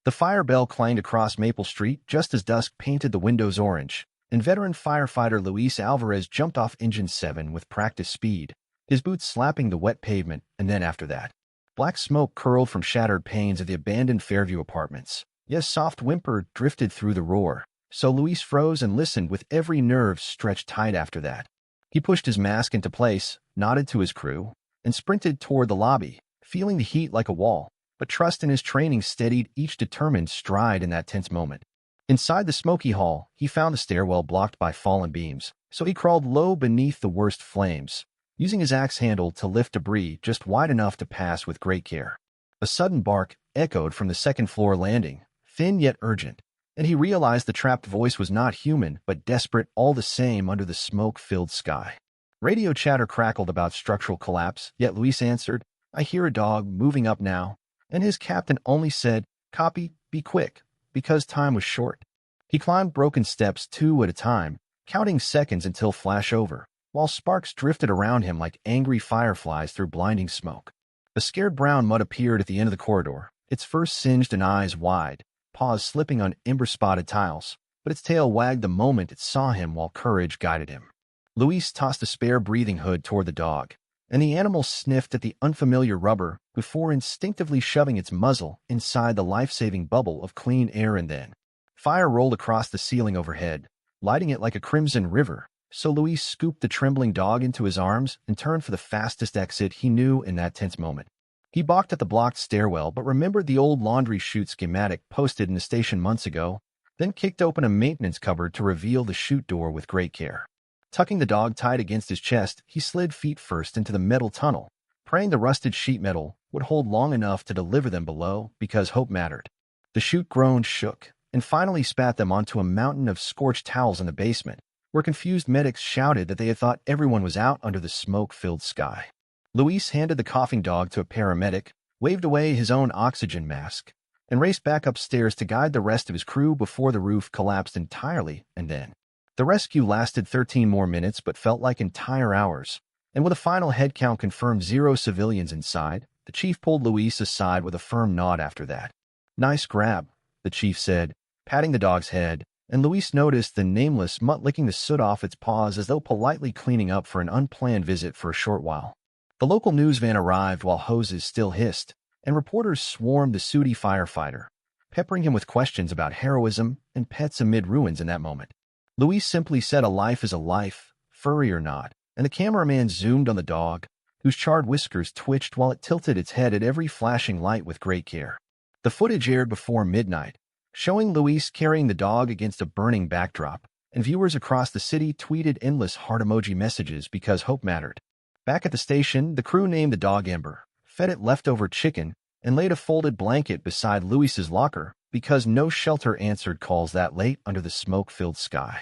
The fire bell clanged across Maple Street just as dusk painted the windows orange, and veteran firefighter Luis Alvarez jumped off Engine 7 with practice speed, his boots slapping the wet pavement, and then after that, black smoke curled from shattered panes of the abandoned Fairview apartments. Yes, soft whimper drifted through the roar, so Luis froze and listened with every nerve stretched tight after that. He pushed his mask into place, nodded to his crew, and sprinted toward the lobby, feeling the heat like a wall, but trust in his training steadied each determined stride in that tense moment. Inside the smoky hall, he found the stairwell blocked by fallen beams, so he crawled low beneath the worst flames, using his axe handle to lift debris just wide enough to pass with great care. A sudden bark echoed from the second-floor landing, thin yet urgent, and he realized the trapped voice was not human but desperate all the same under the smoke-filled sky. Radio chatter crackled about structural collapse, yet Luis answered, "I hear a dog moving up now," and his captain only said, "Copy, be quick," because time was short. He climbed broken steps 2 at a time, counting seconds until flash over, while sparks drifted around him like angry fireflies through blinding smoke. A scared brown mutt appeared at the end of the corridor, its fur singed and eyes wide, paws slipping on ember-spotted tiles, but its tail wagged the moment it saw him while courage guided him. Luis tossed a spare breathing hood toward the dog, and the animal sniffed at the unfamiliar rubber before instinctively shoving its muzzle inside the life-saving bubble of clean air, and then fire rolled across the ceiling overhead, lighting it like a crimson river, so Luis scooped the trembling dog into his arms and turned for the fastest exit he knew in that tense moment. He balked at the blocked stairwell but remembered the old laundry chute schematic posted in the station months ago, then kicked open a maintenance cupboard to reveal the chute door with great care. Tucking the dog tight against his chest, he slid feet first into the metal tunnel, praying the rusted sheet metal would hold long enough to deliver them below because hope mattered. The chute groaned, shook, and finally spat them onto a mountain of scorched towels in the basement, where confused medics shouted that they had thought everyone was out under the smoke-filled sky. Luis handed the coughing dog to a paramedic, waved away his own oxygen mask, and raced back upstairs to guide the rest of his crew before the roof collapsed entirely, and then the rescue lasted 13 more minutes but felt like entire hours, and with a final head count confirmed 0 civilians inside, the chief pulled Luis aside with a firm nod after that. "Nice grab," the chief said, patting the dog's head, and Luis noticed the nameless mutt licking the soot off its paws as though politely cleaning up for an unplanned visit for a short while. The local news van arrived while hoses still hissed, and reporters swarmed the sooty firefighter, peppering him with questions about heroism and pets amid ruins in that moment. Luis simply said a life is a life, furry or not, and the cameraman zoomed on the dog, whose charred whiskers twitched while it tilted its head at every flashing light with great care. The footage aired before midnight, showing Luis carrying the dog against a burning backdrop, and viewers across the city tweeted endless heart emoji messages because hope mattered. Back at the station, the crew named the dog Ember, fed it leftover chicken, and laid a folded blanket beside Luis's locker because no shelter answered calls that late under the smoke-filled sky.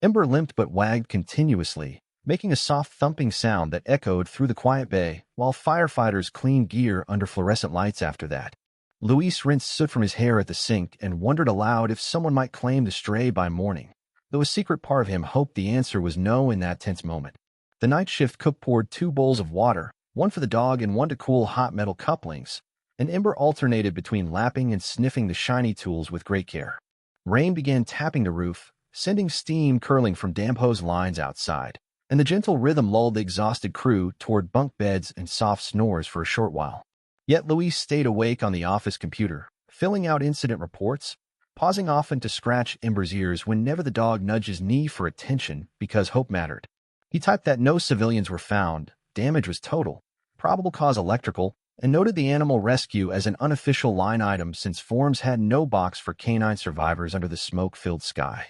Ember limped but wagged continuously, making a soft thumping sound that echoed through the quiet bay, while firefighters cleaned gear under fluorescent lights after that. Luis rinsed soot from his hair at the sink and wondered aloud if someone might claim the stray by morning, though a secret part of him hoped the answer was no in that tense moment. The night shift cook poured 2 bowls of water, one for the dog and one to cool hot metal couplings, and Ember alternated between lapping and sniffing the shiny tools with great care. Rain began tapping the roof, sending steam curling from damp hose lines outside, and the gentle rhythm lulled the exhausted crew toward bunk beds and soft snores for a short while. Yet Luis stayed awake on the office computer, filling out incident reports, pausing often to scratch Ember's ears whenever the dog nudged his knee for attention because hope mattered. He typed that no civilians were found, damage was total, probable cause electrical, and noted the animal rescue as an unofficial line item since forms had no box for canine survivors under the smoke-filled sky.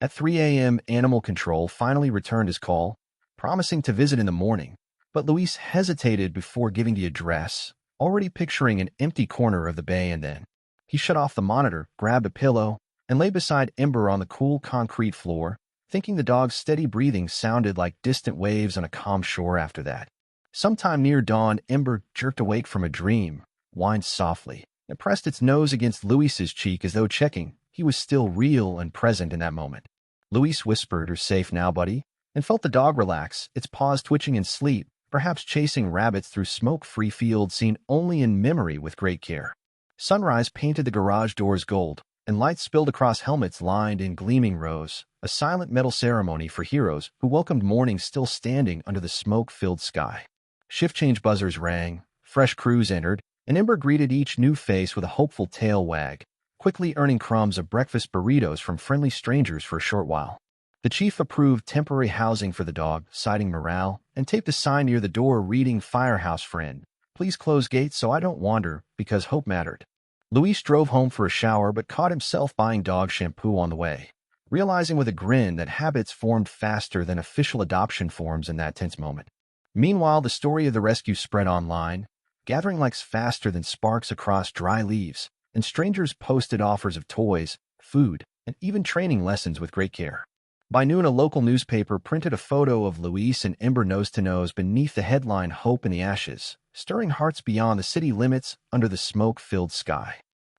At 3 a.m., Animal Control finally returned his call, promising to visit in the morning, but Luis hesitated before giving the address, already picturing an empty corner of the bay, and then he shut off the monitor, grabbed a pillow, and lay beside Ember on the cool concrete floor, thinking the dog's steady breathing sounded like distant waves on a calm shore after that. Sometime near dawn, Ember jerked awake from a dream, whined softly, and pressed its nose against Luis's cheek as though checking he was still real and present in that moment. Luis whispered, "You're safe now, buddy," and felt the dog relax, its paws twitching in sleep, perhaps chasing rabbits through smoke-free fields seen only in memory with great care. Sunrise painted the garage doors gold, and lights spilled across helmets lined in gleaming rows, a silent metal ceremony for heroes who welcomed morning still standing under the smoke-filled sky. Shift change buzzers rang, fresh crews entered, and Ember greeted each new face with a hopeful tail wag, quickly earning crumbs of breakfast burritos from friendly strangers for a short while. The chief approved temporary housing for the dog, citing morale, and taped a sign near the door reading Firehouse Friend. Please close gates so I don't wander, because hope mattered. Luis drove home for a shower but caught himself buying dog shampoo on the way, realizing with a grin that habits formed faster than official adoption forms in that tense moment. Meanwhile, the story of the rescue spread online, gathering likes faster than sparks across dry leaves, and strangers posted offers of toys, food, and even training lessons with great care. By noon, a local newspaper printed a photo of Luis and Ember nose-to-nose beneath the headline Hope in the Ashes, stirring hearts beyond the city limits under the smoke-filled sky.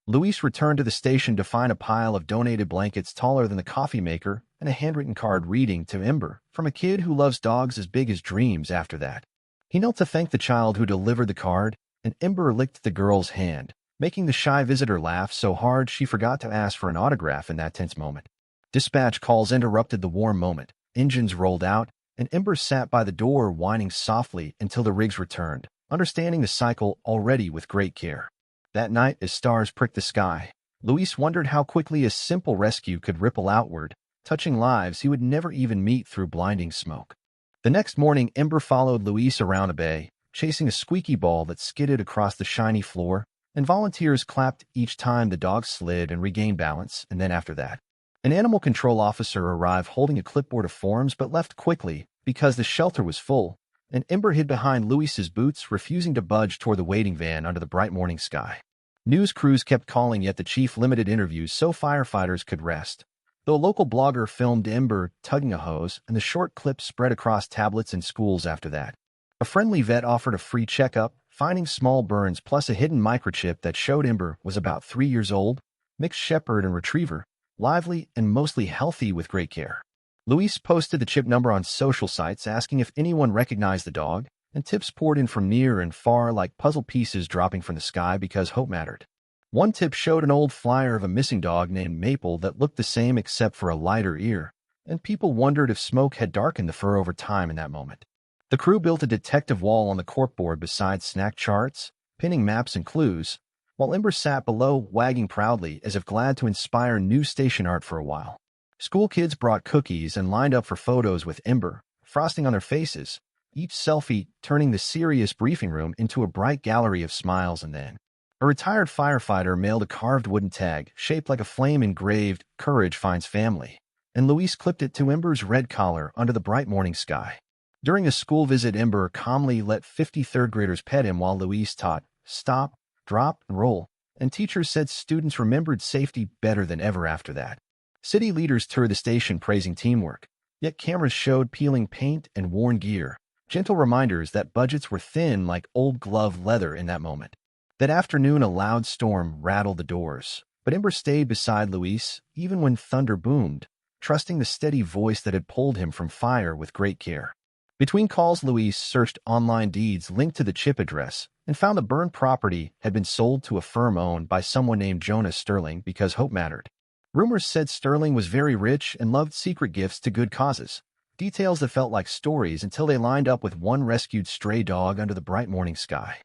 Luis returned to the station to find a pile of donated blankets taller than the coffee maker and a handwritten card reading to Ember, from a kid who loves dogs as big as dreams after that. He knelt to thank the child who delivered the card, and Ember licked the girl's hand, making the shy visitor laugh so hard she forgot to ask for an autograph in that tense moment. Dispatch calls interrupted the warm moment. Engines rolled out, and Ember sat by the door whining softly until the rigs returned, understanding the cycle already with great care. That night, as stars pricked the sky, Luis wondered how quickly a simple rescue could ripple outward, touching lives he would never even meet through blinding smoke. The next morning, Ember followed Luis around a bay, chasing a squeaky ball that skidded across the shiny floor, and volunteers clapped each time the dog slid and regained balance, and then after that. An animal control officer arrived holding a clipboard of forms but left quickly because the shelter was full, and Ember hid behind Luis's boots, refusing to budge toward the waiting van under the bright morning sky. News crews kept calling, yet the chief limited interviews so firefighters could rest, though a local blogger filmed Ember tugging a hose, and the short clip spread across tablets in schools after that. A friendly vet offered a free checkup, finding small burns plus a hidden microchip that showed Ember was about 3 years old, mixed shepherd and retriever, lively and mostly healthy with great care. Luis posted the chip number on social sites asking if anyone recognized the dog, and tips poured in from near and far like puzzle pieces dropping from the sky because hope mattered. One tip showed an old flyer of a missing dog named Maple that looked the same except for a lighter ear, and people wondered if smoke had darkened the fur over time in that moment. The crew built a detective wall on the corkboard beside snack charts, pinning maps and clues, while Ember sat below wagging proudly as if glad to inspire new station art for a while. School kids brought cookies and lined up for photos with Ember, frosting on their faces, each selfie turning the serious briefing room into a bright gallery of smiles. And then a retired firefighter mailed a carved wooden tag shaped like a flame engraved, "Courage finds family," and Luis clipped it to Ember's red collar under the bright morning sky. During a school visit, Ember calmly let 50 third-graders pet him while Luis taught stop, drop, and roll, and teachers said students remembered safety better than ever after that. City leaders toured the station praising teamwork, yet cameras showed peeling paint and worn gear, gentle reminders that budgets were thin like old glove leather in that moment. That afternoon, a loud storm rattled the doors, but Ember stayed beside Luis even when thunder boomed, trusting the steady voice that had pulled him from fire with great care. Between calls, Luis searched online deeds linked to the chip address and found the burned property had been sold to a firm owned by someone named Jonas Sterling because hope mattered. Rumors said Sterling was very rich and loved secret gifts to good causes, details that felt like stories until they lined up with one rescued stray dog under the bright morning sky.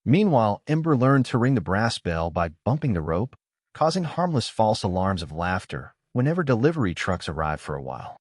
Meanwhile, Ember learned to ring the brass bell by bumping the rope, causing harmless false alarms of laughter whenever delivery trucks arrived for a while.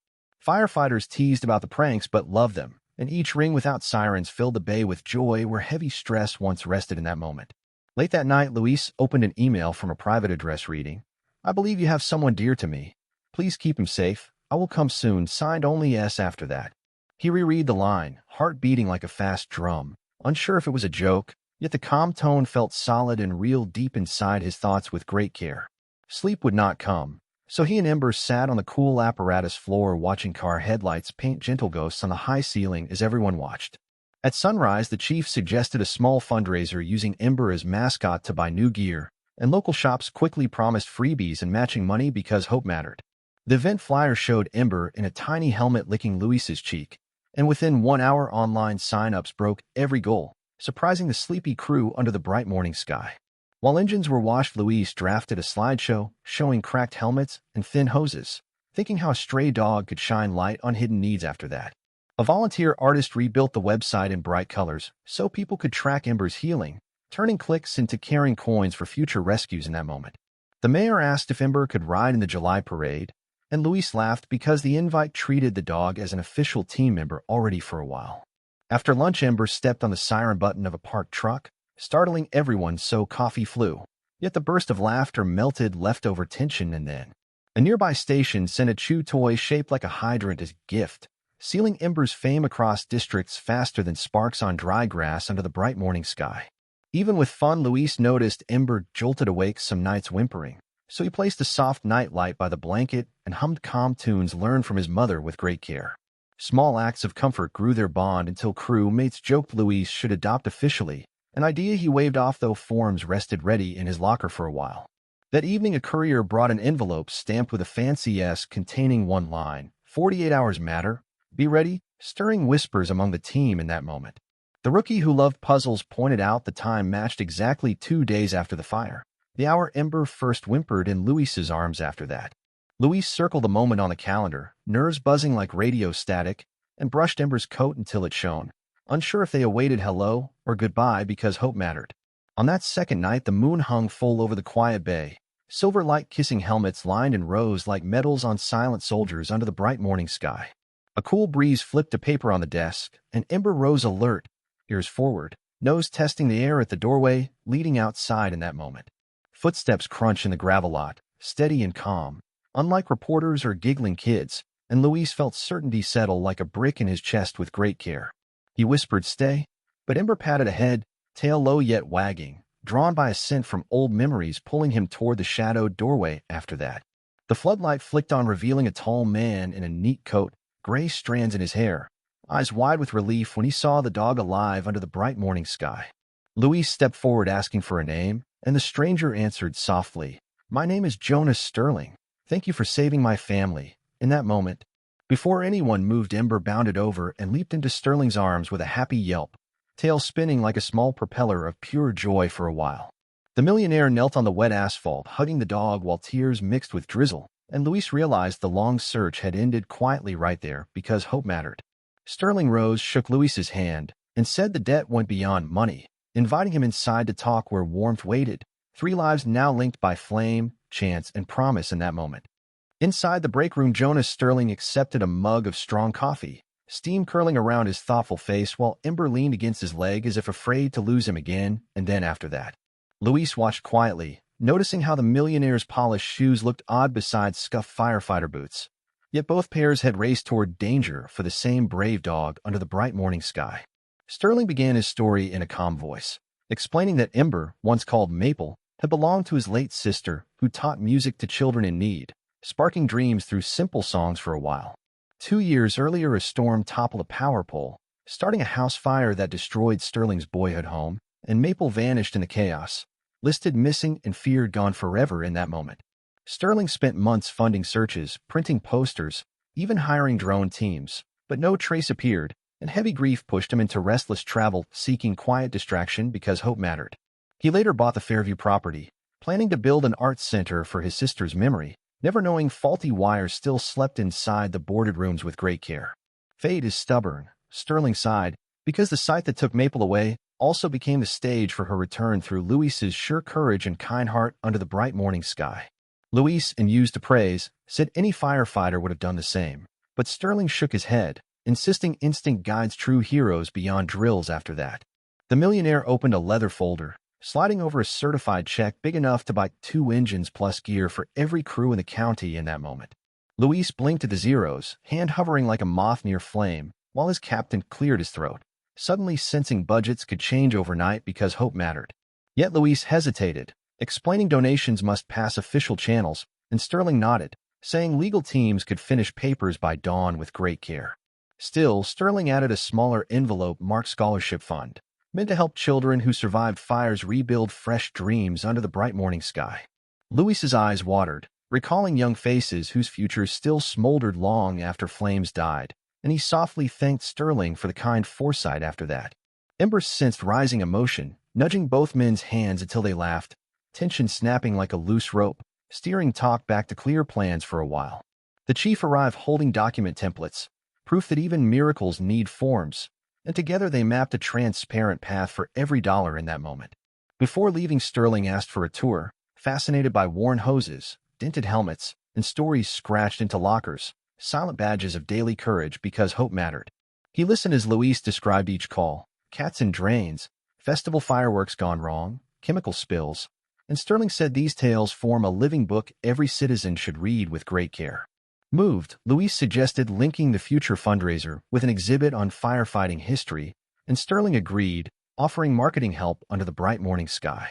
Firefighters teased about the pranks but loved them, and each ring without sirens filled the bay with joy where heavy stress once rested in that moment. Late that night, Luis opened an email from a private address reading, "I believe you have someone dear to me. Please keep him safe. I will come soon. Signed only S." After that, he reread the line, heart beating like a fast drum, unsure if it was a joke, yet the calm tone felt solid and real deep inside his thoughts with great care. Sleep would not come, so he and Ember sat on the cool apparatus floor watching car headlights paint gentle ghosts on the high ceiling as everyone watched. At sunrise, the chief suggested a small fundraiser using Ember as mascot to buy new gear, and local shops quickly promised freebies and matching money because hope mattered. The event flyer showed Ember in a tiny helmet licking Luis's cheek, and within 1 hour online sign-ups broke every goal, surprising the sleepy crew under the bright morning sky. While engines were washed, Luis drafted a slideshow showing cracked helmets and thin hoses, thinking how a stray dog could shine light on hidden needs after that. A volunteer artist rebuilt the website in bright colors so people could track Ember's healing, turning clicks into caring coins for future rescues in that moment. The mayor asked if Ember could ride in the July parade, and Luis laughed because the invite treated the dog as an official team member already for a while. After lunch, Ember stepped on the siren button of a parked truck, startling everyone so coffee flew. Yet the burst of laughter melted leftover tension, and then a nearby station sent a chew toy shaped like a hydrant as a gift, sealing Ember's fame across districts faster than sparks on dry grass under the bright morning sky. Even with fun, Luis noticed Ember jolted awake some nights whimpering, so he placed a soft night light by the blanket and hummed calm tunes learned from his mother with great care. Small acts of comfort grew their bond until crew mates joked Luis should adopt officially, an idea he waved off though forms rested ready in his locker for a while. That evening, a courier brought an envelope stamped with a fancy S containing one line, 48 hours matter, be ready, stirring whispers among the team in that moment. The rookie who loved puzzles pointed out the time matched exactly 2 days after the fire, the hour Ember first whimpered in Luis's arms after that. Luis circled the moment on the calendar, nerves buzzing like radio static, and brushed Ember's coat until it shone, unsure if they awaited hello or goodbye because hope mattered. On that second night, the moon hung full over the quiet bay, silver light kissing helmets lined in rows like medals on silent soldiers under the bright morning sky. A cool breeze flipped a paper on the desk, and Ember rose alert, ears forward, nose testing the air at the doorway leading outside in that moment. Footsteps crunch in the gravel lot, steady and calm, unlike reporters or giggling kids, and Luis felt certainty settle like a brick in his chest with great care. He whispered, "Stay," but Ember patted ahead, tail low yet wagging, drawn by a scent from old memories pulling him toward the shadowed doorway after that. The floodlight flicked on, revealing a tall man in a neat coat, gray strands in his hair, eyes wide with relief when he saw the dog alive under the bright morning sky. Luis stepped forward asking for a name, and the stranger answered softly, "My name is Jonas Sterling. Thank you for saving my family." In that moment, before anyone moved, Ember bounded over and leaped into Sterling's arms with a happy yelp, tail spinning like a small propeller of pure joy for a while. The millionaire knelt on the wet asphalt, hugging the dog while tears mixed with drizzle, and Luis realized the long search had ended quietly right there because hope mattered. Sterling rose, shook Luis's hand, and said the debt went beyond money, inviting him inside to talk where warmth waited, 3 lives now linked by flame, chance, and promise in that moment. Inside the break room, Jonas Sterling accepted a mug of strong coffee, steam curling around his thoughtful face while Ember leaned against his leg as if afraid to lose him again, and then after that. Luis watched quietly, noticing how the millionaire's polished shoes looked odd beside scuffed firefighter boots. Yet both pairs had raced toward danger for the same brave dog under the bright morning sky. Sterling began his story in a calm voice, explaining that Ember, once called Maple, had belonged to his late sister, who taught music to children in need, sparking dreams through simple songs for a while. 2 years earlier, a storm toppled a power pole, starting a house fire that destroyed Sterling's boyhood home, and Maple vanished in the chaos, listed missing and feared gone forever in that moment. Sterling spent months funding searches, printing posters, even hiring drone teams, but no trace appeared, and heavy grief pushed him into restless travel, seeking quiet distraction because hope mattered. He later bought the Fairview property, planning to build an art center for his sister's memory, never knowing faulty wires still slept inside the boarded rooms with great care. Fate is stubborn, Sterling sighed, because the site that took Maple away also became the stage for her return through Luis's sure courage and kind heart under the bright morning sky. Luis, and used to praise, said any firefighter would have done the same, but Sterling shook his head, insisting instinct guides true heroes beyond drills after that. The millionaire opened a leather folder, sliding over a certified check big enough to buy 2 engines plus gear for every crew in the county in that moment. Luis blinked at the zeros, hand hovering like a moth near flame, while his captain cleared his throat, suddenly sensing budgets could change overnight because hope mattered. Yet Luis hesitated, explaining donations must pass official channels, and Sterling nodded, saying legal teams could finish papers by dawn with great care. Still, Sterling added a smaller envelope marked Scholarship Fund, meant to help children who survived fires rebuild fresh dreams under the bright morning sky. Luis's eyes watered, recalling young faces whose futures still smoldered long after flames died, and he softly thanked Sterling for the kind foresight after that. Ember sensed rising emotion, nudging both men's hands until they laughed, tension snapping like a loose rope, steering talk back to clear plans for a while. The chief arrived holding document templates, proof that even miracles need forms, and together they mapped a transparent path for every dollar in that moment. Before leaving, Sterling asked for a tour, fascinated by worn hoses, dented helmets, and stories scratched into lockers, silent badges of daily courage because hope mattered. He listened as Luis described each call: cats in drains, festival fireworks gone wrong, chemical spills, and Sterling said these tales form a living book every citizen should read with great care. Moved, Luis suggested linking the future fundraiser with an exhibit on firefighting history, and Sterling agreed, offering marketing help under the bright morning sky.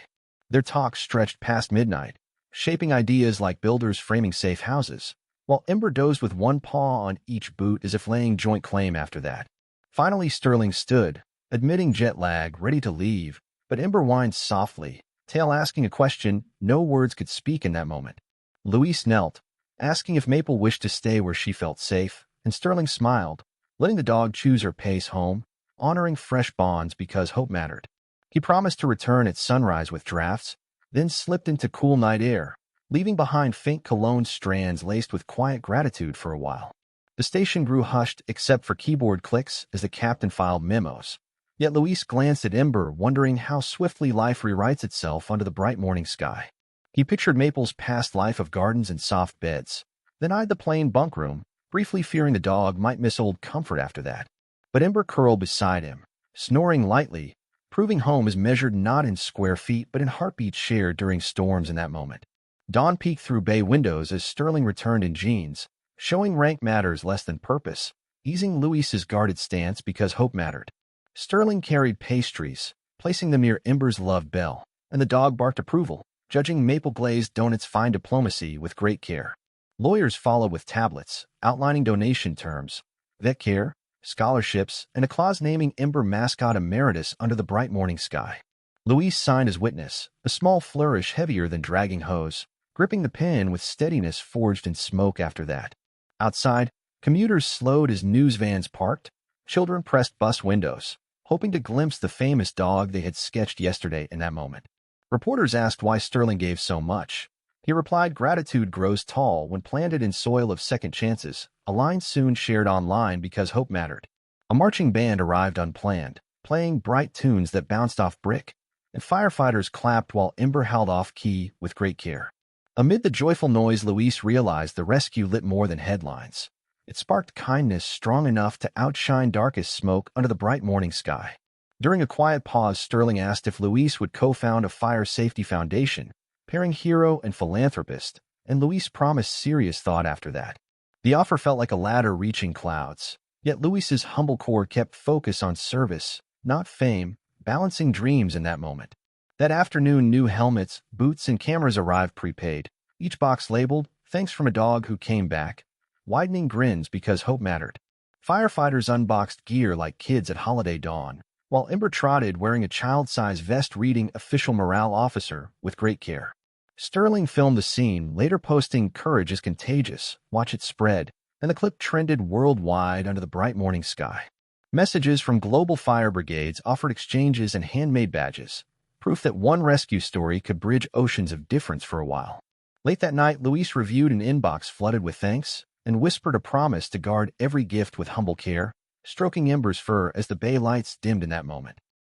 Their talk stretched past midnight, shaping ideas like builders framing safe houses, while Ember dozed with one paw on each boot as if laying joint claim after that. Finally, Sterling stood, admitting jet lag, ready to leave, but Ember whined softly, tail asking a question no words could speak in that moment. Luis knelt, asking if Maple wished to stay where she felt safe, and Sterling smiled, letting the dog choose her pace home, honoring fresh bonds because hope mattered. He promised to return at sunrise with drafts, then slipped into cool night air, leaving behind faint cologne strands laced with quiet gratitude for a while. The station grew hushed except for keyboard clicks as the captain filed memos. Yet Luis glanced at Ember, wondering how swiftly life rewrites itself under the bright morning sky. He pictured Maple's past life of gardens and soft beds, then eyed the plain bunk room, briefly fearing the dog might miss old comfort after that. But Ember curled beside him, snoring lightly, proving home is measured not in square feet but in heartbeats shared during storms in that moment. Dawn peeked through bay windows as Sterling returned in jeans, showing rank matters less than purpose, easing Luis's guarded stance because hope mattered. Sterling carried pastries, placing them near Ember's loved bell, and the dog barked approval, judging maple glazed donuts' fine diplomacy with great care. Lawyers followed with tablets, outlining donation terms, vet care, scholarships, and a clause naming Ember mascot emeritus under the bright morning sky. Luis signed as witness, a small flourish heavier than dragging hose, gripping the pen with steadiness forged in smoke after that. Outside, commuters slowed as news vans parked, children pressed bus windows, hoping to glimpse the famous dog they had sketched yesterday in that moment. Reporters asked why Sterling gave so much. He replied, gratitude grows tall when planted in soil of second chances, a line soon shared online because hope mattered. A marching band arrived unplanned, playing bright tunes that bounced off brick, and firefighters clapped while Ember held off-key with great care. Amid the joyful noise, Luis realized the rescue lit more than headlines. It sparked kindness strong enough to outshine darkest smoke under the bright morning sky. During a quiet pause, Sterling asked if Luis would co-found a fire safety foundation, pairing hero and philanthropist, and Luis promised serious thought after that. The offer felt like a ladder reaching clouds, yet Luis's humble core kept focus on service, not fame, balancing dreams in that moment. That afternoon, new helmets, boots, and cameras arrived prepaid, each box labeled, "Thanks from a dog who came back," widening grins because hope mattered. Firefighters unboxed gear like kids at holiday dawn, while Ember trotted wearing a child-sized vest reading "Official Morale Officer" with great care. Sterling filmed the scene, later posting "Courage is contagious, watch it spread," and the clip trended worldwide under the bright morning sky. Messages from global fire brigades offered exchanges and handmade badges, proof that one rescue story could bridge oceans of difference for a while. Late that night, Luis reviewed an inbox flooded with thanks and whispered a promise to guard every gift with humble care, stroking Ember's fur as the bay lights dimmed in that moment.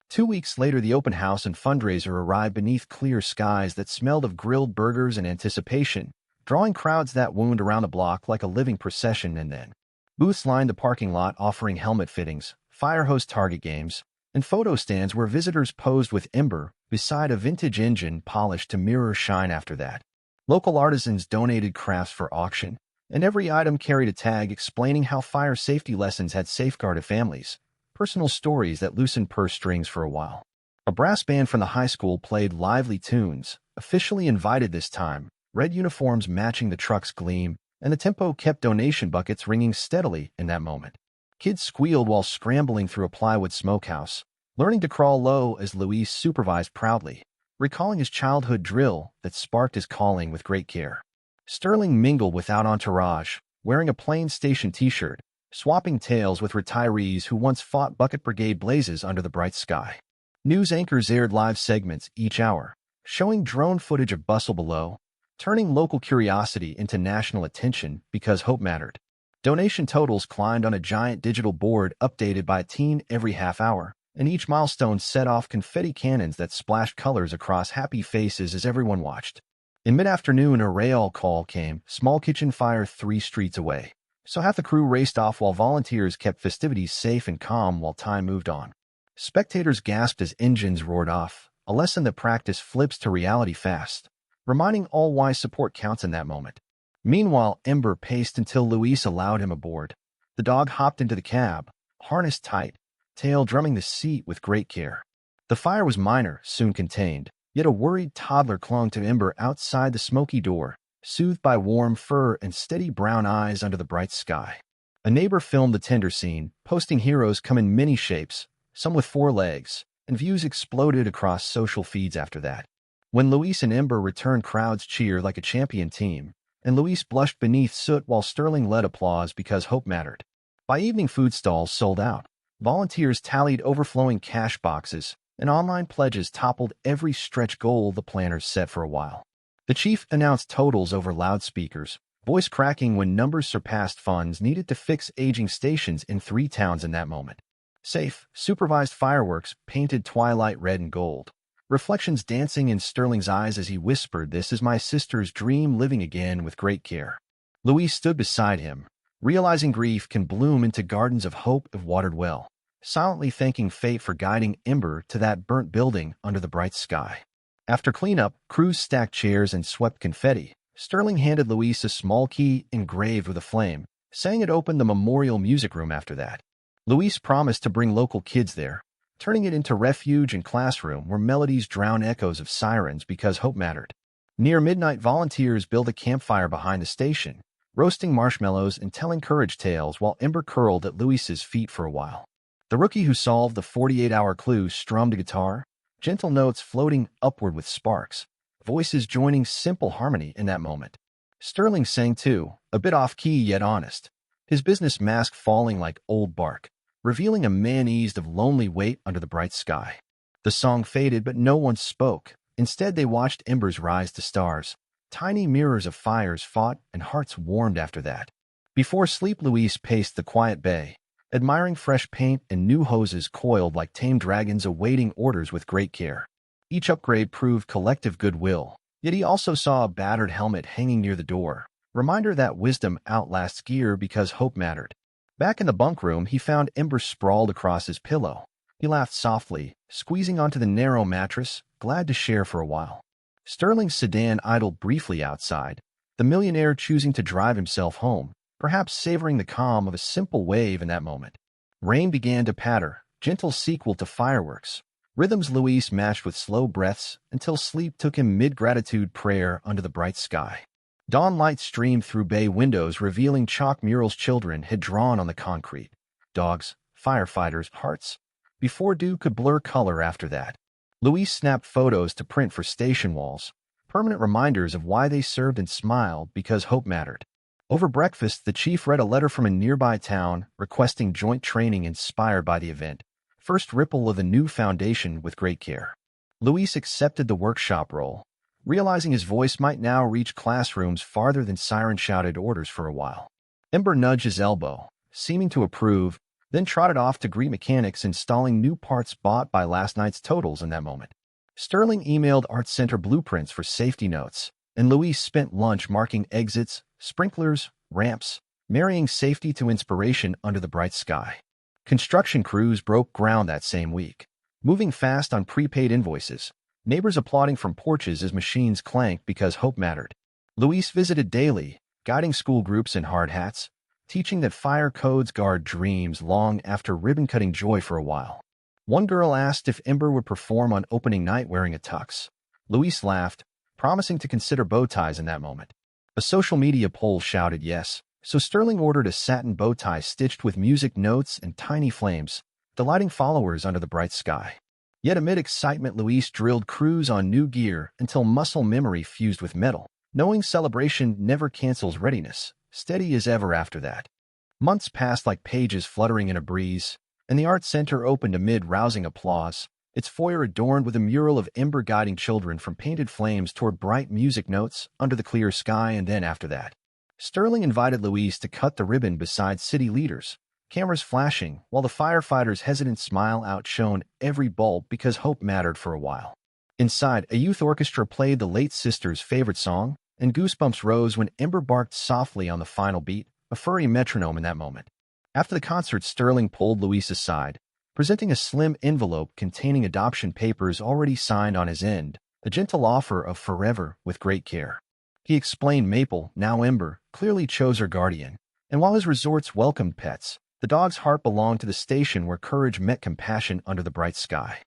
2 weeks later, the open house and fundraiser arrived beneath clear skies that smelled of grilled burgers and anticipation, drawing crowds that wound around the block like a living procession. And then booths lined the parking lot offering helmet fittings, fire hose target games, and photo stands where visitors posed with Ember beside a vintage engine polished to mirror shine after that. Local artisans donated crafts for auction, and every item carried a tag explaining how fire safety lessons had safeguarded families, personal stories that loosened purse strings for a while. A brass band from the high school played lively tunes, officially invited this time, red uniforms matching the truck's gleam, and the tempo kept donation buckets ringing steadily in that moment. Kids squealed while scrambling through a plywood smokehouse, learning to crawl low as Luis supervised proudly, recalling his childhood drill that sparked his calling with great care. Sterling mingled without entourage, wearing a plain station t-shirt, swapping tales with retirees who once fought bucket brigade blazes under the bright sky. News anchors aired live segments each hour, showing drone footage of bustle below, turning local curiosity into national attention because hope mattered. Donation totals climbed on a giant digital board updated by a teen every half hour, and each milestone set off confetti cannons that splashed colors across happy faces as everyone watched. In mid-afternoon, a rail call came, small kitchen fire 3 streets away. So half the crew raced off while volunteers kept festivities safe and calm while time moved on. Spectators gasped as engines roared off, a lesson that practice flips to reality fast, reminding all why support counts in that moment. Meanwhile, Ember paced until Luis allowed him aboard. The dog hopped into the cab, harnessed tight, tail drumming the seat with great care. The fire was minor, soon contained, yet a worried toddler clung to Ember outside the smoky door, soothed by warm fur and steady brown eyes under the bright sky. A neighbor filmed the tender scene, posting heroes come in many shapes, some with 4 legs, and views exploded across social feeds after that. When Luis and Ember returned, crowds cheered like a champion team, and Luis blushed beneath soot while Sterling led applause because hope mattered. By evening, food stalls sold out. Volunteers tallied overflowing cash boxes, and online pledges toppled every stretch goal the planners set for a while. The chief announced totals over loudspeakers, voice cracking when numbers surpassed funds needed to fix aging stations in 3 towns in that moment. Safe, supervised fireworks painted twilight red and gold, reflections dancing in Sterling's eyes as he whispered, "This is my sister's dream living again with great care." Luis stood beside him, realizing grief can bloom into gardens of hope if watered well, silently thanking fate for guiding Ember to that burnt building under the bright sky. After cleanup, crews stacked chairs and swept confetti. Sterling handed Luis a small key engraved with a flame, saying it opened the memorial music room after that. Luis promised to bring local kids there, turning it into refuge and classroom where melodies drown echoes of sirens because hope mattered. Near midnight, volunteers built a campfire behind the station, roasting marshmallows and telling courage tales while Ember curled at Luis's feet for a while. The rookie who solved the 48-hour clue strummed a guitar, gentle notes floating upward with sparks, voices joining simple harmony in that moment. Sterling sang too, a bit off-key yet honest, his business mask falling like old bark, revealing a man eased of lonely weight under the bright sky. The song faded, but no one spoke. Instead, they watched embers rise to stars. Tiny mirrors of fires fought, and hearts warmed after that. Before sleep, Luis paced the quiet bay, admiring fresh paint and new hoses coiled like tame dragons awaiting orders with great care. Each upgrade proved collective goodwill, yet he also saw a battered helmet hanging near the door, reminder that wisdom outlasts gear because hope mattered. Back in the bunk room, he found Ember sprawled across his pillow. He laughed softly, squeezing onto the narrow mattress, glad to share for a while. Sterling's sedan idled briefly outside, the millionaire choosing to drive himself home, perhaps savoring the calm of a simple wave in that moment. Rain began to patter, gentle sequel to fireworks. Rhythms Luis matched with slow breaths until sleep took him mid-gratitude prayer under the bright sky. Dawn light streamed through bay windows, revealing chalk murals children had drawn on the concrete. Dogs, firefighters, hearts. Before dew could blur color after that. Luis snapped photos to print for station walls, permanent reminders of why they served, and smiled because hope mattered. Over breakfast, the chief read a letter from a nearby town requesting joint training inspired by the event. First ripple of the new foundation with great care. Luis accepted the workshop role, realizing his voice might now reach classrooms farther than siren-shouted orders for a while. Ember nudged his elbow, seeming to approve, then trotted off to greet mechanics installing new parts bought by last night's totals in that moment. Sterling emailed Art Center blueprints for safety notes, and Luis spent lunch marking exits, sprinklers, ramps, marrying safety to inspiration under the bright sky. Construction crews broke ground that same week, moving fast on prepaid invoices, neighbors applauding from porches as machines clanked because hope mattered. Luis visited daily, guiding school groups in hard hats, teaching that fire codes guard dreams long after ribbon-cutting joy for a while. One girl asked if Ember would perform on opening night wearing a tux. Luis laughed, promising to consider bow ties in that moment. A social media poll shouted yes, so Sterling ordered a satin bow tie stitched with music notes and tiny flames, delighting followers under the bright sky. Yet amid excitement, Luis drilled crews on new gear until muscle memory fused with metal, knowing celebration never cancels readiness, steady as ever after that. Months passed like pages fluttering in a breeze, and the art center opened amid rousing applause, its foyer adorned with a mural of Ember guiding children from painted flames toward bright music notes under the clear sky. And then after that, Sterling invited Luis to cut the ribbon beside city leaders, cameras flashing, while the firefighter's hesitant smile outshone every bulb because hope mattered for a while. Inside, a youth orchestra played the late sister's favorite song, and goosebumps rose when Ember barked softly on the final beat, a furry metronome in that moment. After the concert, Sterling pulled Luis aside, presenting a slim envelope containing adoption papers already signed on his end, a gentle offer of forever with great care. He explained Maple, now Ember, clearly chose her guardian, and while his resorts welcomed pets, the dog's heart belonged to the station where courage met compassion under the bright sky.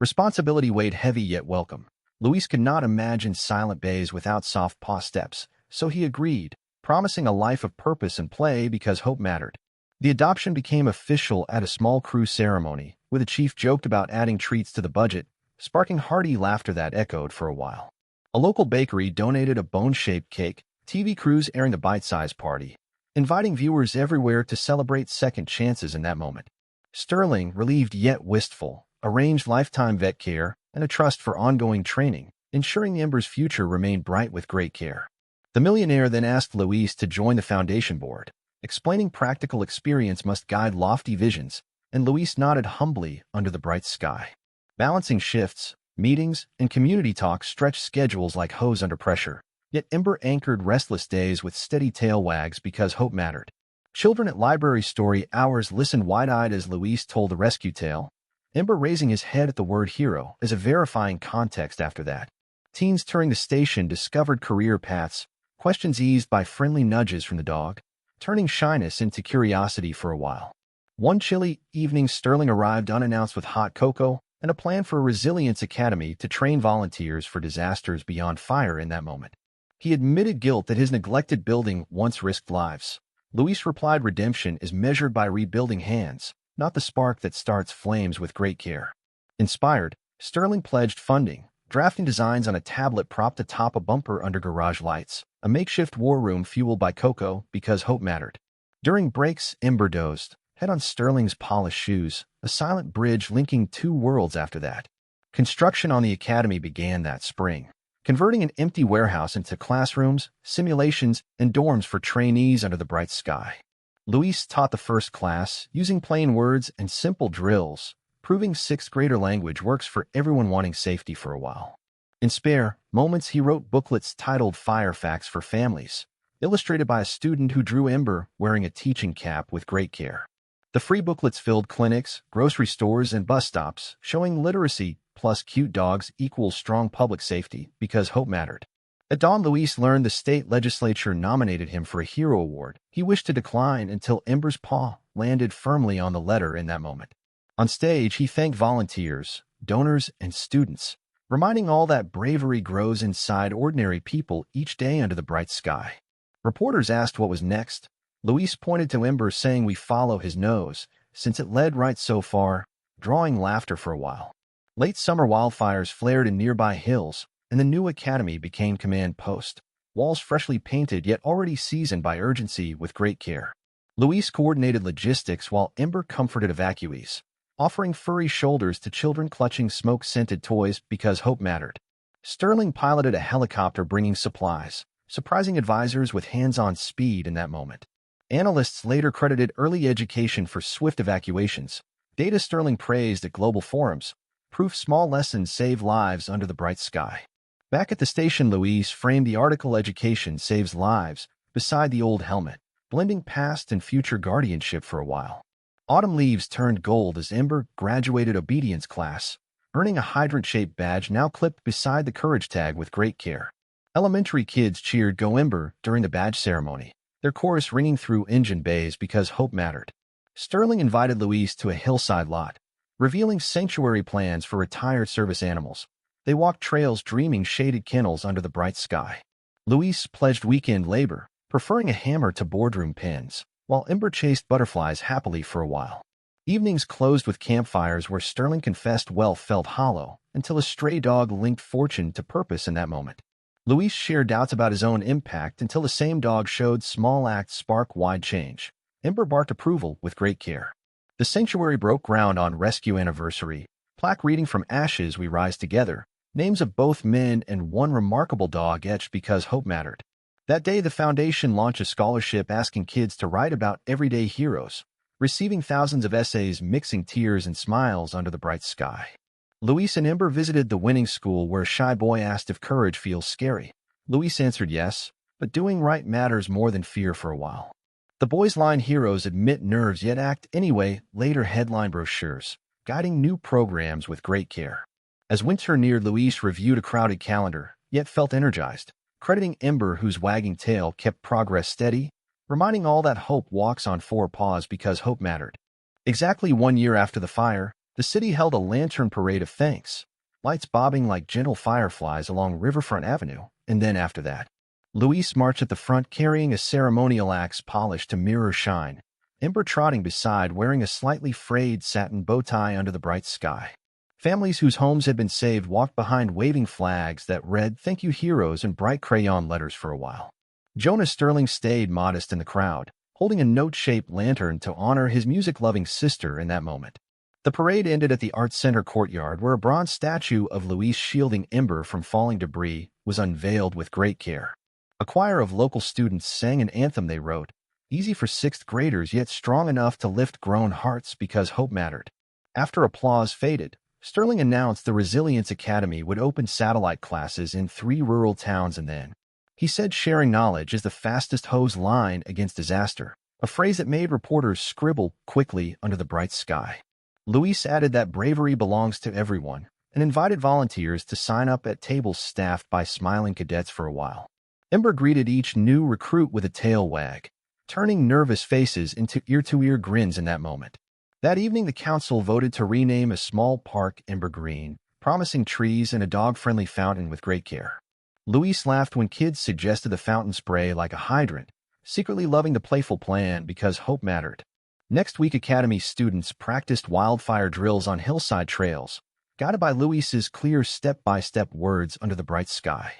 Responsibility weighed heavy yet welcome. Luis could not imagine silent bays without soft paw steps, so he agreed, promising a life of purpose and play because hope mattered. The adoption became official at a small crew ceremony, where the chief joked about adding treats to the budget, sparking hearty laughter that echoed for a while. A local bakery donated a bone-shaped cake, TV crews airing the bite-sized party, inviting viewers everywhere to celebrate second chances in that moment. Sterling, relieved yet wistful, arranged lifetime vet care and a trust for ongoing training, ensuring Ember's future remained bright with great care. The millionaire then asked Luis to join the foundation board, explaining practical experience must guide lofty visions, and Luis nodded humbly under the bright sky. Balancing shifts, meetings, and community talks stretched schedules like hose under pressure, yet Ember anchored restless days with steady tail wags because hope mattered. Children at library story hours listened wide-eyed as Luis told the rescue tale, Ember raising his head at the word hero as a verifying context after that. Teens touring the station discovered career paths, questions eased by friendly nudges from the dog, turning shyness into curiosity for a while. One chilly evening, Sterling arrived unannounced with hot cocoa and a plan for a resilience academy to train volunteers for disasters beyond fire in that moment. He admitted guilt that his neglected building once risked lives. Luis replied redemption is measured by rebuilding hands, not the spark that starts flames with great care. Inspired, Sterling pledged funding, drafting designs on a tablet propped atop a bumper under garage lights, a makeshift war room fueled by cocoa because hope mattered. During breaks, Ember dozed, head on Sterling's polished shoes, a silent bridge linking two worlds after that. Construction on the academy began that spring, converting an empty warehouse into classrooms, simulations, and dorms for trainees under the bright sky. Luis taught the first class, using plain words and simple drills, proving sixth-grader language works for everyone wanting safety for a while. In spare moments, he wrote booklets titled Fire Facts for Families, illustrated by a student who drew Ember wearing a teaching cap with great care. The free booklets filled clinics, grocery stores, and bus stops, showing literacy plus cute dogs equals strong public safety because hope mattered. At dawn, Luis learned the state legislature nominated him for a Hero Award. He wished to decline until Ember's paw landed firmly on the letter in that moment. On stage, he thanked volunteers, donors, and students, reminding all that bravery grows inside ordinary people each day under the bright sky. Reporters asked what was next. Luis pointed to Ember, saying we follow his nose, since it led right so far, drawing laughter for a while. Late summer wildfires flared in nearby hills, and the new academy became command post, walls freshly painted yet already seasoned by urgency with great care. Luis coordinated logistics while Ember comforted evacuees, offering furry shoulders to children clutching smoke-scented toys because hope mattered. Sterling piloted a helicopter bringing supplies, surprising advisors with hands-on speed in that moment. Analysts later credited early education for swift evacuations. Data Sterling praised at global forums, proof small lessons save lives under the bright sky. Back at the station, Luis framed the article Education Saves Lives beside the old helmet, blending past and future guardianship for a while. Autumn leaves turned gold as Ember graduated obedience class, earning a hydrant-shaped badge now clipped beside the courage tag with great care. Elementary kids cheered Go Ember during the badge ceremony, their chorus ringing through engine bays because hope mattered. Sterling invited Luis to a hillside lot, revealing sanctuary plans for retired service animals. They walked trails dreaming shaded kennels under the bright sky. Luis pledged weekend labor, preferring a hammer to boardroom pens, while Ember chased butterflies happily for a while. Evenings closed with campfires where Sterling confessed wealth felt hollow until a stray dog linked fortune to purpose in that moment. Luis shared doubts about his own impact until the same dog showed small acts spark wide change. Ember barked approval with great care. The sanctuary broke ground on rescue anniversary, Plaque reading from ashes we rise together, names of both men and one remarkable dog etched because hope mattered. That day, the foundation launched a scholarship asking kids to write about everyday heroes, receiving thousands of essays mixing tears and smiles under the bright sky. Luis and Ember visited the winning school where a shy boy asked if courage feels scary. Luis answered yes, but doing right matters more than fear for a while. The boys' line heroes admit nerves yet act anyway, later headline brochures, guiding new programs with great care. As winter neared, Luis reviewed a crowded calendar, yet felt energized, crediting Ember whose wagging tail kept progress steady, reminding all that hope walks on four paws because hope mattered. Exactly 1 year after the fire, the city held a lantern parade of thanks, lights bobbing like gentle fireflies along Riverfront Avenue, and then after that, Luis marched at the front carrying a ceremonial axe polished to mirror shine, Ember trotting beside wearing a slightly frayed satin bow tie under the bright sky. Families whose homes had been saved walked behind waving flags that read "Thank you heroes" in bright crayon letters for a while. Jonas Sterling stayed modest in the crowd, holding a note-shaped lantern to honor his music-loving sister in that moment. The parade ended at the Arts Center courtyard where a bronze statue of Luis shielding Ember from falling debris was unveiled with great care. A choir of local students sang an anthem they wrote, easy for sixth graders yet strong enough to lift grown hearts because hope mattered. After applause faded, Sterling announced the Resilience Academy would open satellite classes in 3 rural towns, and then he said sharing knowledge is the fastest hose line against disaster, a phrase that made reporters scribble quickly under the bright sky. Luis added that bravery belongs to everyone and invited volunteers to sign up at tables staffed by smiling cadets for a while. Ember greeted each new recruit with a tail wag, turning nervous faces into ear-to-ear grins in that moment. That evening, the council voted to rename a small park Ember Green, promising trees and a dog-friendly fountain with great care. Luis laughed when kids suggested the fountain spray like a hydrant, secretly loving the playful plan because hope mattered. Next week, Academy students practiced wildfire drills on hillside trails, guided by Luis's clear step-by-step words under the bright sky.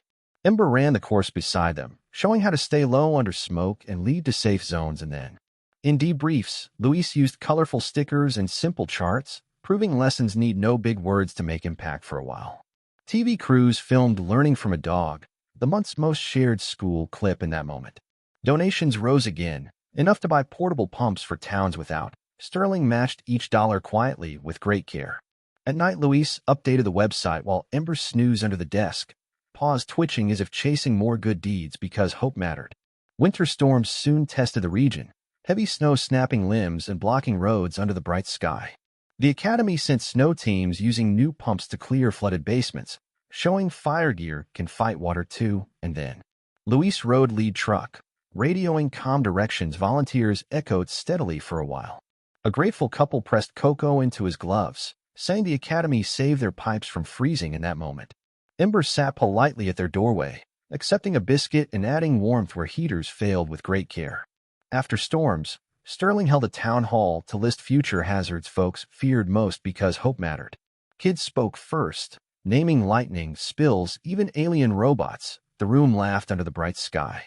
Ember ran the course beside them, showing how to stay low under smoke and lead to safe zones, and then, in debriefs, Luis used colorful stickers and simple charts, proving lessons need no big words to make impact for a while. TV crews filmed Learning from a Dog, the month's most shared school clip in that moment. Donations rose again, enough to buy portable pumps for towns without. Sterling matched each dollar quietly with great care. At night, Luis updated the website while Ember snoozed under the desk, paws twitching as if chasing more good deeds because hope mattered. Winter storms soon tested the region, heavy snow snapping limbs and blocking roads under the bright sky. The Academy sent snow teams using new pumps to clear flooded basements, showing fire gear can fight water too, and then Luis rode lead truck, radioing calm directions volunteers echoed steadily for a while. A grateful couple pressed cocoa into his gloves, saying the Academy saved their pipes from freezing in that moment. Ember sat politely at their doorway, accepting a biscuit and adding warmth where heaters failed with great care. After storms, Sterling held a town hall to list future hazards folks feared most because hope mattered. Kids spoke first, naming lightning, spills, even alien robots. The room laughed under the bright sky.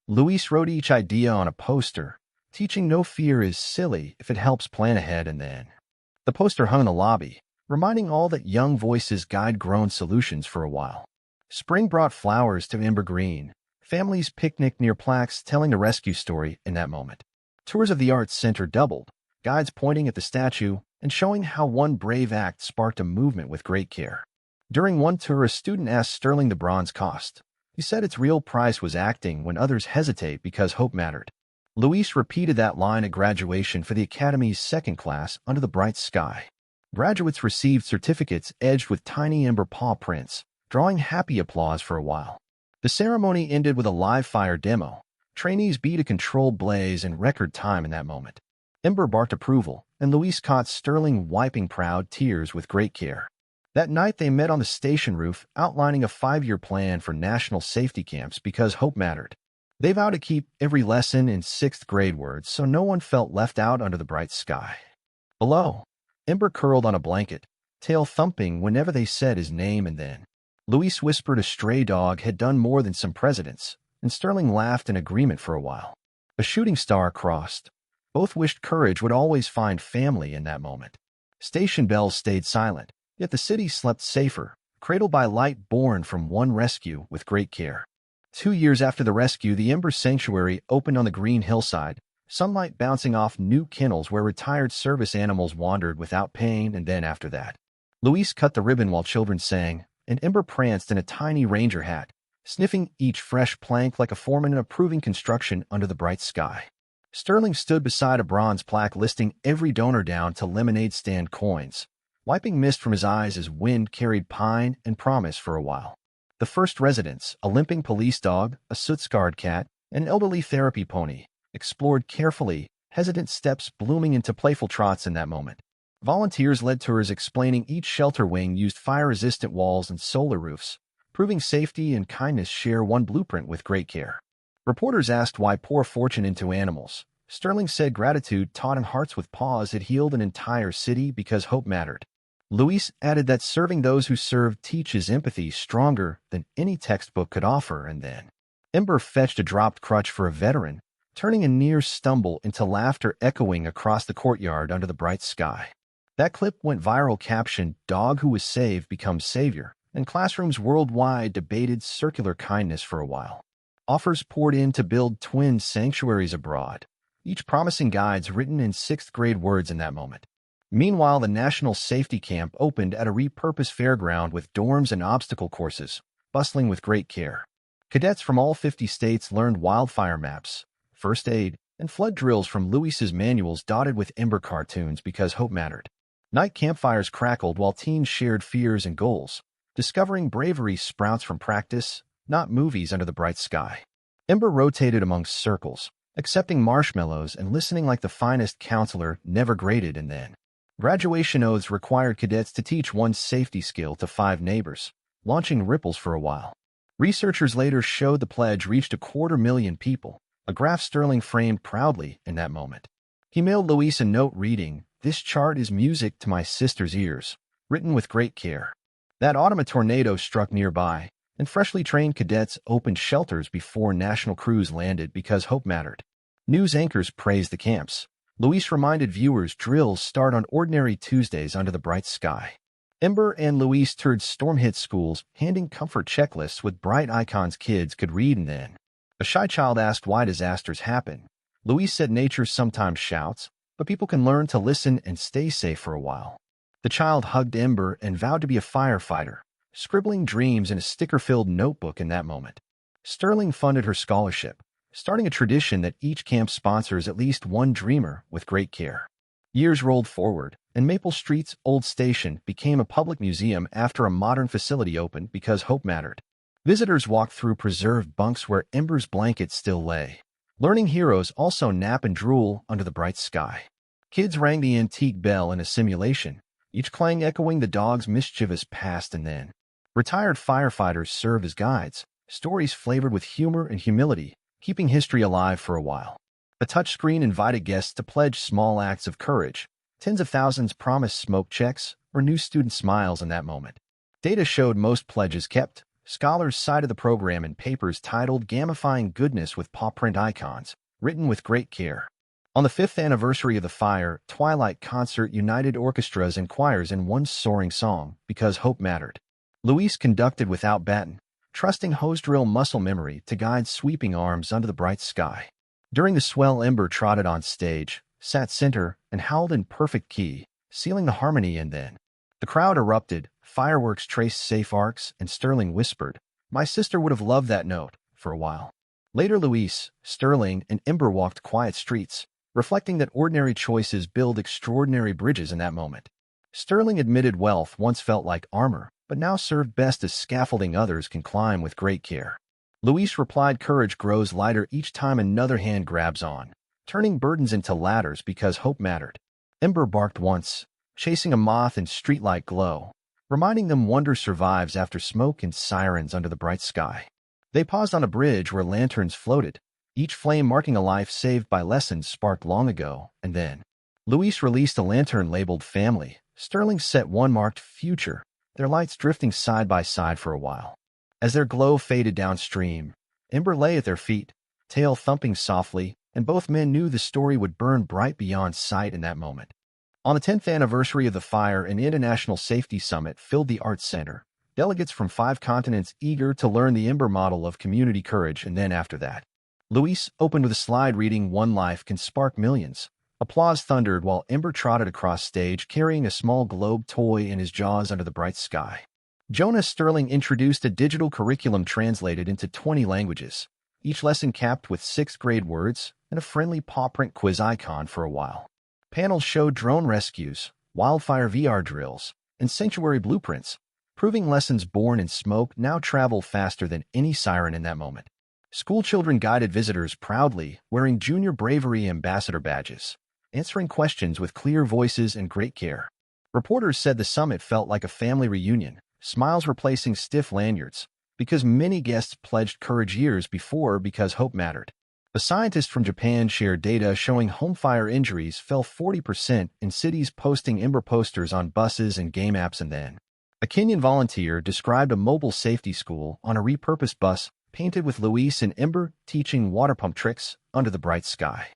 Luis wrote each idea on a poster, teaching no fear is silly if it helps plan ahead, and then the poster hung in the lobby, reminding all that young voices guide grown solutions for a while. Spring brought flowers to Ember Green. Families picnicked near plaques telling the rescue story in that moment. Tours of the Arts Center doubled, guides pointing at the statue and showing how one brave act sparked a movement with great care. During one tour, a student asked Sterling the bronze cost. He said its real price was acting when others hesitate because hope mattered. Luis repeated that line at graduation for the Academy's second class under the bright sky. Graduates received certificates edged with tiny ember paw prints, drawing happy applause for a while. The ceremony ended with a live fire demo. Trainees beat a controlled blaze in record time in that moment. Ember barked approval, and Luis caught Sterling wiping proud tears with great care. That night, they met on the station roof, outlining a 5-year plan for national safety camps because hope mattered. They vowed to keep every lesson in 6th grade words so no one felt left out under the bright sky. Below, Ember curled on a blanket, tail thumping whenever they said his name, and then Luis whispered a stray dog had done more than some presidents, and Sterling laughed in agreement for a while. A shooting star crossed. Both wished courage would always find family in that moment. Station bells stayed silent, Yet the city slept safer, cradled by light born from one rescue with great care. 2 years after the rescue, the Ember Sanctuary opened on the green hillside, sunlight bouncing off new kennels where retired service animals wandered without pain. And then after that, Luis cut the ribbon while children sang, and Ember pranced in a tiny ranger hat, sniffing each fresh plank like a foreman approving construction under the bright sky. Sterling stood beside a bronze plaque listing every donor down to lemonade stand coins, wiping mist from his eyes as wind carried pine and promise for a while. The first residents, a limping police dog, a soot-scarred cat, and an elderly therapy pony, explored carefully, hesitant steps blooming into playful trots in that moment. Volunteers led tours explaining each shelter wing used fire-resistant walls and solar roofs, proving safety and kindness share one blueprint with great care. Reporters asked why pour fortune into animals. Sterling said gratitude taught him hearts with paws had healed an entire city because hope mattered. Luis added that serving those who serve teaches empathy stronger than any textbook could offer. And then Ember fetched a dropped crutch for a veteran, turning a near stumble into laughter echoing across the courtyard under the bright sky. That clip went viral, captioned, "Dog who was saved becomes savior," and classrooms worldwide debated circular kindness for a while. Offers poured in to build twin sanctuaries abroad, each promising guides written in sixth-grade words in that moment. Meanwhile, the National Safety Camp opened at a repurposed fairground with dorms and obstacle courses, bustling with great care. Cadets from all 50 states learned wildfire maps, first aid, and flood drills from Luis's manuals dotted with Ember cartoons because hope mattered. Night campfires crackled while teens shared fears and goals, discovering bravery sprouts from practice, not movies under the bright sky. Ember rotated amongst circles, accepting marshmallows and listening like the finest counselor never graded. And then graduation oaths required cadets to teach one safety skill to 5 neighbors, launching ripples for a while. Researchers later showed the pledge reached 250,000 people, a graph Sterling framed proudly in that moment. He mailed Luis a note reading, "This chart is music to my sister's ears," written with great care. That autumn a tornado struck nearby, and freshly trained cadets opened shelters before national crews landed because hope mattered. News anchors praised the camps. Luis reminded viewers drills start on ordinary Tuesdays under the bright sky. Ember and Luis toured storm-hit schools, handing comfort checklists with bright icons kids could read. And then a shy child asked why disasters happen. Luis said nature sometimes shouts, but people can learn to listen and stay safe for a while. The child hugged Ember and vowed to be a firefighter, scribbling dreams in a sticker-filled notebook in that moment. Sterling funded her scholarship, starting a tradition that each camp sponsors at least one dreamer with great care. Years rolled forward, and Maple Street's old station became a public museum after a modern facility opened because hope mattered. Visitors walked through preserved bunks where Ember's blankets still lay. Learning heroes also nap and drool under the bright sky. Kids rang the antique bell in a simulation, each clang echoing the dog's mischievous past. And then retired firefighters served as guides, stories flavored with humor and humility, keeping history alive for a while. A touchscreen invited guests to pledge small acts of courage. Tens of thousands promised smoke checks or new student smiles in that moment. Data showed most pledges kept. Scholars cited the program in papers titled "Gamifying Goodness" with paw print icons, written with great care. On the 5th anniversary of the fire, Twilight Concert united orchestras and choirs in one soaring song because hope mattered. Luis conducted without baton, trusting hose drill muscle memory to guide sweeping arms under the bright sky. During the swell, Ember trotted on stage, sat center, and howled in perfect key, sealing the harmony. And then the crowd erupted, fireworks traced safe arcs, and Sterling whispered, "My sister would have loved that note," for a while. Later, Luis, Sterling, and Ember walked quiet streets, reflecting that ordinary choices build extraordinary bridges in that moment. Sterling admitted wealth once felt like armor, but now served best as scaffolding others can climb with great care. Luis replied, "Courage grows lighter each time another hand grabs on, turning burdens into ladders because hope mattered." Ember barked once, chasing a moth in streetlight glow, reminding them wonder survives after smoke and sirens under the bright sky. They paused on a bridge where lanterns floated, each flame marking a life saved by lessons sparked long ago. And then Luis released a lantern labeled Family. Sterling set one marked Future, their lights drifting side by side for a while. As their glow faded downstream, Ember lay at their feet, tail thumping softly, and both men knew the story would burn bright beyond sight in that moment. On the 10th anniversary of the Fire, an international safety summit filled the Arts Center. Delegates from 5 continents eager to learn the Ember model of community courage, and then after that, Luis opened with a slide reading "One life can spark millions." Applause thundered while Ember trotted across stage carrying a small globe toy in his jaws under the bright sky. Jonas Sterling introduced a digital curriculum translated into 20 languages, each lesson capped with 6th-grade words and a friendly paw print quiz icon for a while. Panels showed drone rescues, wildfire VR drills, and sanctuary blueprints, proving lessons born in smoke now travel faster than any siren in that moment. Schoolchildren guided visitors proudly, wearing Junior Bravery Ambassador badges, answering questions with clear voices and great care. Reporters said the summit felt like a family reunion, smiles replacing stiff lanyards, because many guests pledged courage years before because hope mattered. A scientist from Japan shared data showing home fire injuries fell 40% in cities posting Ember posters on buses and game apps, and then a Kenyan volunteer described a mobile safety school on a repurposed bus painted with Luis and Ember teaching water pump tricks under the bright sky.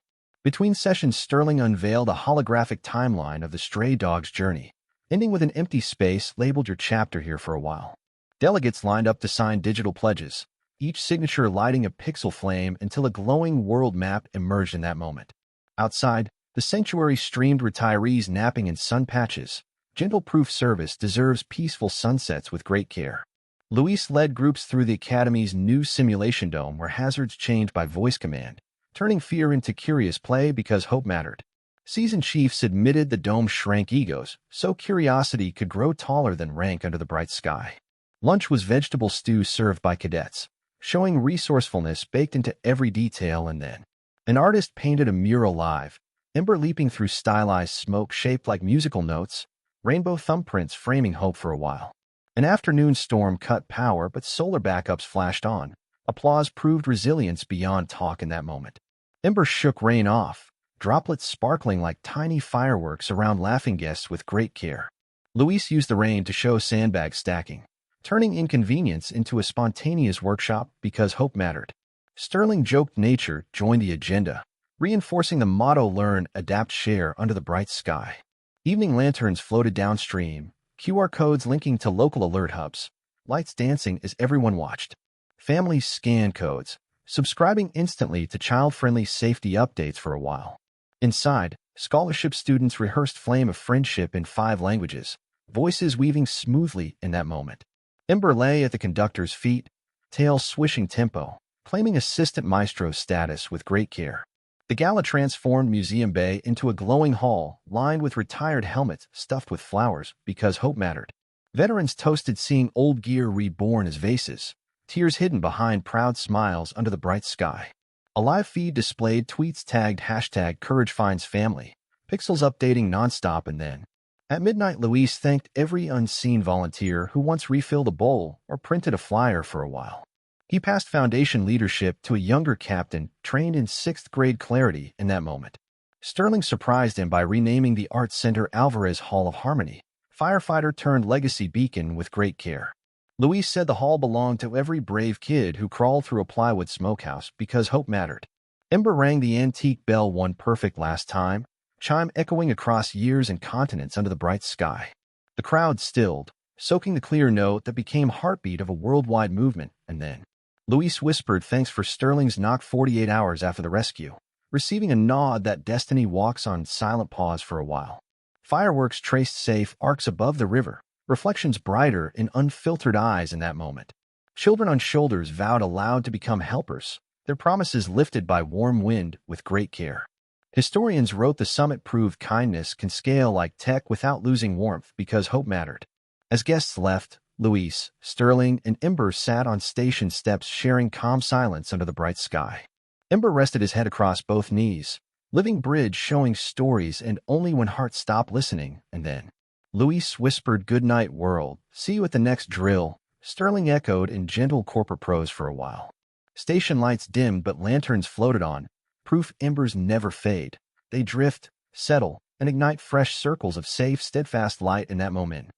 Between sessions, Sterling unveiled a holographic timeline of the stray dog's journey, ending with an empty space labeled "Your chapter here for a while." Delegates lined up to sign digital pledges, each signature lighting a pixel flame until a glowing world map emerged in that moment. Outside, the sanctuary streamed retirees napping in sun patches. Gentle proof service deserves peaceful sunsets with great care. Luis led groups through the Academy's new simulation dome where hazards changed by voice command, turning fear into curious play because hope mattered. Seasoned chiefs admitted the dome shrank egos, so curiosity could grow taller than rank under the bright sky. Lunch was vegetable stew served by cadets, showing resourcefulness baked into every detail, and then an artist painted a mural live, Ember leaping through stylized smoke shaped like musical notes, rainbow thumbprints framing hope for a while. An afternoon storm cut power, but solar backups flashed on. Applause proved resilience beyond talk in that moment. Ember shook rain off, droplets sparkling like tiny fireworks around laughing guests with great care. Luis used the rain to show sandbag stacking, turning inconvenience into a spontaneous workshop because hope mattered. Sterling joked nature joined the agenda, reinforcing the motto "Learn, Adapt, Share" under the bright sky. Evening lanterns floated downstream, QR codes linking to local alert hubs, lights dancing as everyone watched. Families scanned codes, subscribing instantly to child-friendly safety updates for a while. Inside, scholarship students rehearsed Flame of Friendship in 5 languages, voices weaving smoothly in that moment. Ember lay at the conductor's feet, tail swishing tempo, claiming assistant maestro status with great care. The gala transformed Museum Bay into a glowing hall lined with retired helmets stuffed with flowers because hope mattered. Veterans toasted seeing old gear reborn as vases, tears hidden behind proud smiles under the bright sky. A live feed displayed tweets tagged #CourageFindsFamily, pixels updating nonstop, and then, at midnight, Luis thanked every unseen volunteer who once refilled a bowl or printed a flyer for a while. He passed foundation leadership to a younger captain trained in 6th-grade clarity in that moment. Sterling surprised him by renaming the Arts Center Alvarez Hall of Harmony, Firefighter turned legacy beacon with great care. Luis said the hall belonged to every brave kid who crawled through a plywood smokehouse because hope mattered. Ember rang the antique bell one perfect last time, chime echoing across years and continents under the bright sky. The crowd stilled, soaking the clear note that became heartbeat of a worldwide movement, and then Luis whispered thanks for Sterling's knock 48 hours after the rescue, receiving a nod that destiny walks on silent pause for a while. Fireworks traced safe arcs above the river, reflections brighter in unfiltered eyes in that moment. Children on shoulders vowed aloud to become helpers, their promises lifted by warm wind with great care. Historians wrote the summit proved kindness can scale like tech without losing warmth because hope mattered. As guests left, Luis, Sterling, and Ember sat on station steps sharing calm silence under the bright sky. Ember rested his head across both knees, living bridge showing stories and only when hearts stop listening, and then Luis whispered "Good night, world. See you at the next drill." Sterling echoed in gentle corporate prose for a while. Station lights dimmed but lanterns floated on, proof embers never fade. They drift, settle, and ignite fresh circles of safe, steadfast light in that moment.